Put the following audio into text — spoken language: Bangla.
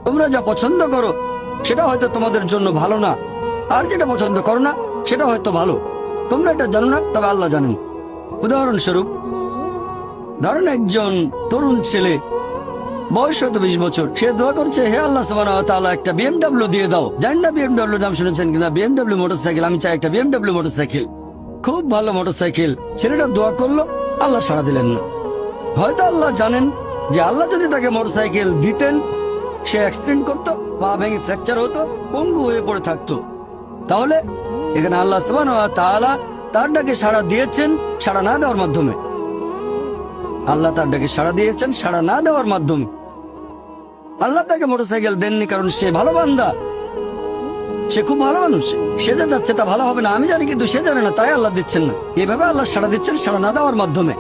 তোমরা যা পছন্দ করো সেটা হয়তো তোমাদের জন্য ভালো না, আর যেটা পছন্দ করো না সেটা হয়তো ভালো। তোমরা এটা জানো না, তবে আল্লাহ জানেন। উদাহরণস্বরূপ ধরেন একজন তরুণ ছেলে, বয়স হয়তো 20 বছর, সে দোয়া করছে, হে আল্লাহ সুবহানাহু ওয়া তাআলা একটা বিএমডব্লিউ দিয়ে দাও। জানি না বিএমডব্লিউ নাম শুনেছেন কিনা, বিএমডব্লিউ মোটরসাইকেল। আমি চাই একটা বিএমডব্লিউ মোটরসাইকেল, খুব ভালো মোটরসাইকেল। ছেলেটা দোয়া করলো, আল্লাহ সাড়া দিলেন না। হয়তো আল্লাহ জানেন যে আল্লাহ যদি তাকে মোটরসাইকেল দিতেন, সে অ্যাক্সিডেন্ট করতো, পা ভেঙে ফ্র্যাকচার হতো, পঙ্গু হয়ে পড়ে থাকতো। তাহলে এখানে আল্লাহ সুবহানাহু ওয়া তাআলা তার ডাকে সাড়া দিয়েছেন সাড়া না দেওয়ার মাধ্যমে। আল্লাহ তার ডাকে সাড়া দিয়েছেন সাড়া না দেওয়ার মাধ্যমে। আল্লাহ তাকে মোটরসাইকেল দেননি কারণ সে ভালো বান্দা, সে খুব ভালো মানুষ, সে যা যাচ্ছে তা ভালো হবে না আমি জানি, কিন্তু সে জানে না, তাই আল্লাহ দিচ্ছেন না। এভাবে আল্লাহ সাড়া দিচ্ছেন সাড়া না দেওয়ার মাধ্যমে।